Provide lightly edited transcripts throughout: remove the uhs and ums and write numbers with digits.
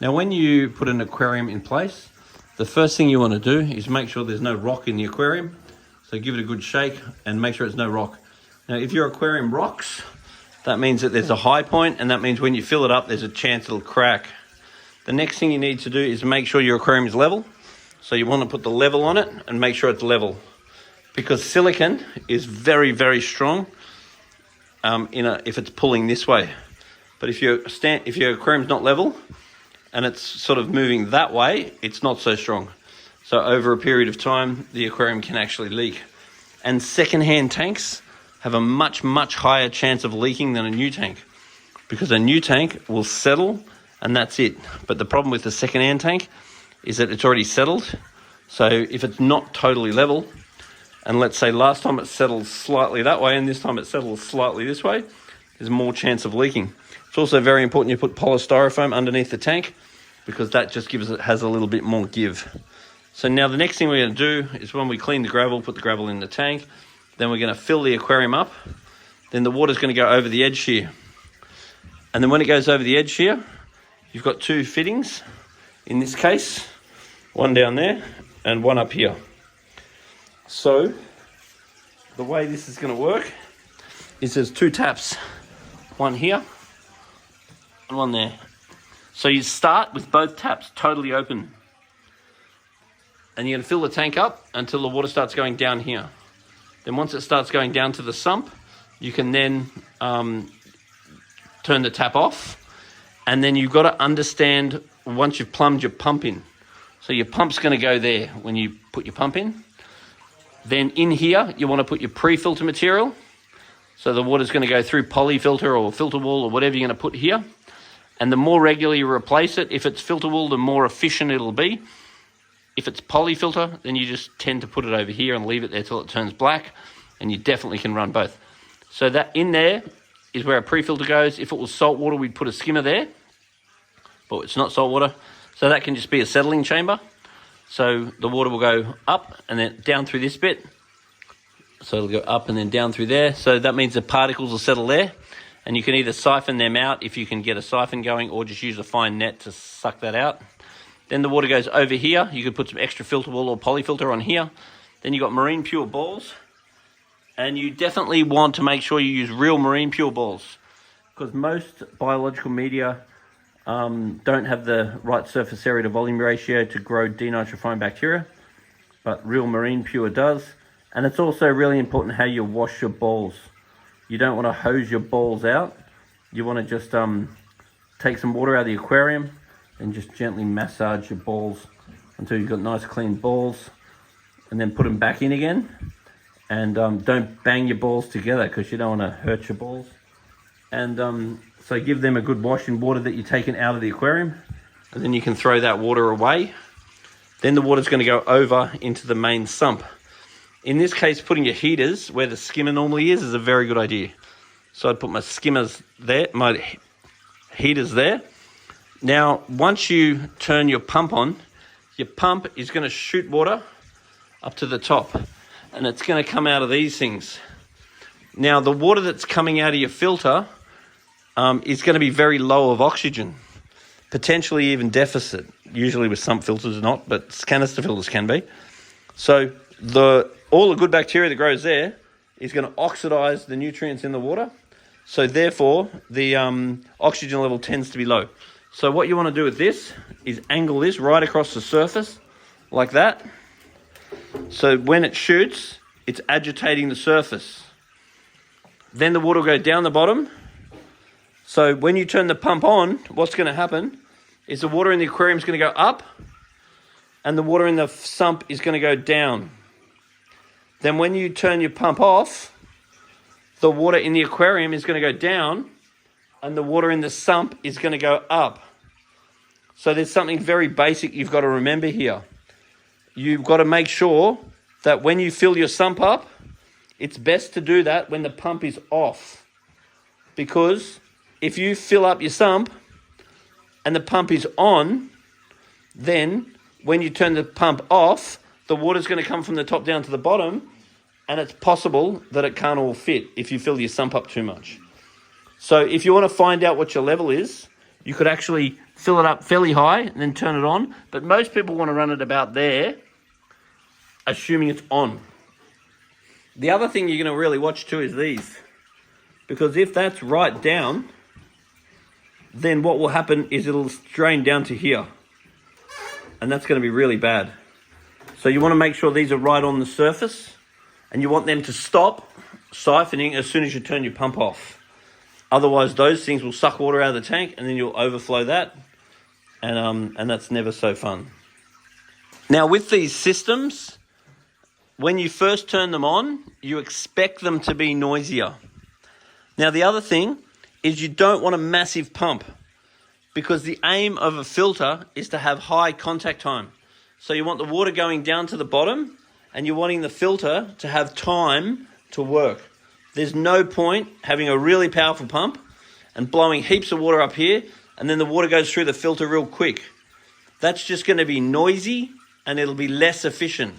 Now, when you put an aquarium in place, the first thing you want to do is make sure there's no rock in the aquarium. So give it a good shake and make sure it's no rock. Now, if your aquarium rocks, that means that there's a high point, and that means when you fill it up, there's a chance it'll crack. The next thing you need to do is make sure your aquarium is level. So you want to put the level on it and make sure it's level, because silicon is very, very strong if it's pulling this way. But if your aquarium's not level and it's sort of moving that way, it's not so strong. So over a period of time, the aquarium can actually leak. And second-hand tanks have a much, much higher chance of leaking than a new tank, because a new tank will settle and that's it. But the problem with the second-hand tank is that it's already settled. So if it's not totally level, and let's say last time it settled slightly that way and this time it settles slightly this way, there's more chance of leaking. It's also very important you put polystyrofoam underneath the tank, because that just has a little bit more give. So now the next thing we're going to do is, when we clean the gravel, put the gravel in the tank, then we're going to fill the aquarium up. Then the water's going to go over the edge here. And then when it goes over the edge here, you've got two fittings. In this case, one down there and one up here. So the way this is going to work is there's two taps, one here and one there. So you start with both taps totally open, and you're going to fill the tank up until the water starts going down here. Then once it starts going down to the sump, you can then turn the tap off. And then you've got to understand, once you've plumbed your pump in, so your pump's going to go there when you put your pump in. Then in here, you want to put your pre-filter material. So the water's going to go through polyfilter or filter wool or whatever you're going to put here. And the more regularly you replace it, if it's filter wool, the more efficient it'll be. If it's polyfilter, then you just tend to put it over here and leave it there till it turns black, and you definitely can run both. So that in there is where a pre-filter goes. If it was salt water, we'd put a skimmer there, but it's not salt water. So that can just be a settling chamber. So the water will go up and then down through this bit. So it'll go up and then down through there. So that means the particles will settle there, and you can either siphon them out if you can get a siphon going, or just use a fine net to suck that out. Then the water goes over here. You could put some extra filter wool or polyfilter on here. Then you've got marine pure balls. And you definitely want to make sure you use real marine pure balls, because most biological media don't have the right surface area to volume ratio to grow denitrifying bacteria, but real marine pure does. And it's also really important how you wash your balls. You don't want to hose your balls out. You want to just take some water out of the aquarium and just gently massage your balls until you've got nice clean balls, and then put them back in again. And don't bang your balls together, because you don't want to hurt your balls. And so give them a good wash in water that you've taken out of the aquarium, and then you can throw that water away. Then the water's going to go over into the main sump. In this case, putting your heaters where the skimmer normally is a very good idea. So I'd put my skimmers there, my heaters there. Now, once you turn your pump on, your pump is going to shoot water up to the top, and it's going to come out of these things. Now, the water that's coming out of your filter is going to be very low of oxygen, potentially even deficit. Usually with sump filters not, but canister filters can be. So all the good bacteria that grows there is going to oxidize the nutrients in the water. So therefore, the oxygen level tends to be low. So what you want to do with this is angle this right across the surface like that. So when it shoots, it's agitating the surface. Then the water will go down the bottom. So when you turn the pump on, what's going to happen is the water in the aquarium is going to go up, and the water in the sump is going to go down. Then when you turn your pump off, the water in the aquarium is going to go down, and the water in the sump is going to go up. So there's something very basic you've got to remember here. You've got to make sure that when you fill your sump up, it's best to do that when the pump is off. Because if you fill up your sump and the pump is on, then when you turn the pump off, the water's going to come from the top down to the bottom, and it's possible that it can't all fit if you fill your sump up too much. So if you want to find out what your level is, you could actually fill it up fairly high and then turn it on. But most people want to run it about there, assuming it's on. The other thing you're going to really watch too is these. Because if that's right down, then what will happen is it'll drain down to here. And that's going to be really bad. So you want to make sure these are right on the surface, and you want them to stop siphoning as soon as you turn your pump off. Otherwise, those things will suck water out of the tank, and then you'll overflow that, and that's never so fun. Now, with these systems, when you first turn them on, you expect them to be noisier. Now, the other thing is you don't want a massive pump, because the aim of a filter is to have high contact time. So you want the water going down to the bottom, and you're wanting the filter to have time to work. There's no point having a really powerful pump and blowing heaps of water up here, and then the water goes through the filter real quick. That's just going to be noisy, and it'll be less efficient.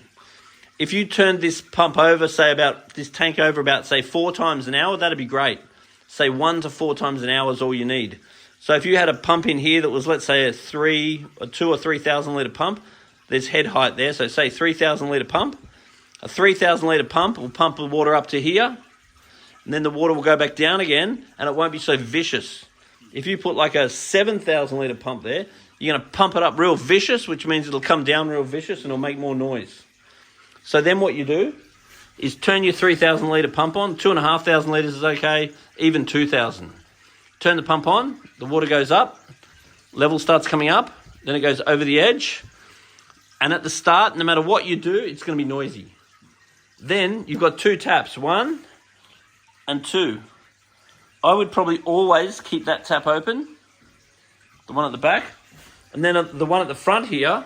If you turned this pump over, this tank over about 4 times an hour, that'd be great. Say 1 to 4 times an hour is all you need. So if you had a pump in here that was, let's say, a 2 or 3,000 litre pump, there's head height there. So say 3,000 litre pump. A 3,000 litre pump will pump the water up to here, and then the water will go back down again, and it won't be so vicious. If you put like a 7,000 litre pump there, you're going to pump it up real vicious, which means it'll come down real vicious and it'll make more noise. So then what you do is turn your 3,000 litre pump on. 2,500 litres is okay, even 2,000. Turn the pump on, the water goes up, level starts coming up, then it goes over the edge. And at the start, no matter what you do, it's going to be noisy. Then you've got 2 taps, 1 and 2. I would probably always keep that tap open, the one at the back. And then the one at the front here,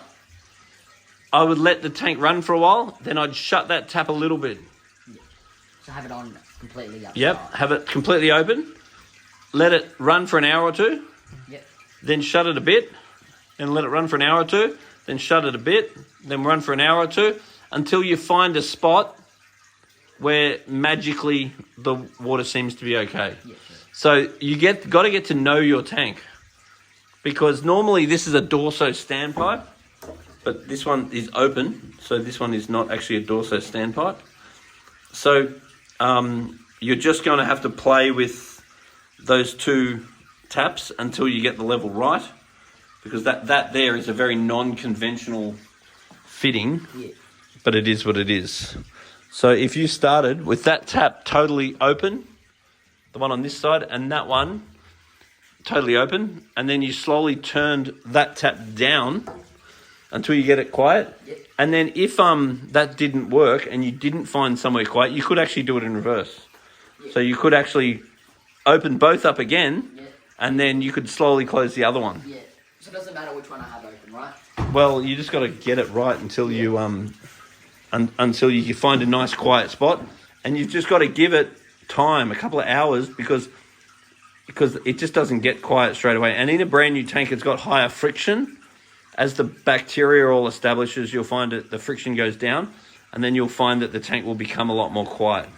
I would let the tank run for a while, then I'd shut that tap a little bit. So have it on completely up. Yep, have it completely open. Let it run for an hour or 2. Yep. Then shut it a bit, and let it run for an hour or 2. Then shut it a bit, then run for an hour or 2, until you find a spot where magically the water seems to be okay. Yeah, sure. So you got to get to know your tank, because normally this is a Dorso standpipe, but this one is open, so this one is not actually a Dorso standpipe. So you're just going to have to play with those 2 taps until you get the level right, because that there is a very non-conventional fitting, but it is what it is. So if you started with that tap totally open, the one on this side, and that one totally open, and then you slowly turned that tap down until you get it quiet, and then if that didn't work and you didn't find somewhere quiet, you could actually do it in reverse. So you could actually open both up again, and then you could slowly close the other one. Yeah. So it doesn't matter which one I have open, right? Well, you just got to get it right until you until you find a nice quiet spot, and you've just got to give it time, a couple of hours, because it just doesn't get quiet straight away. And in a brand new tank, it's got higher friction. As the bacteria all establishes, you'll find that the friction goes down, and then you'll find that the tank will become a lot more quiet.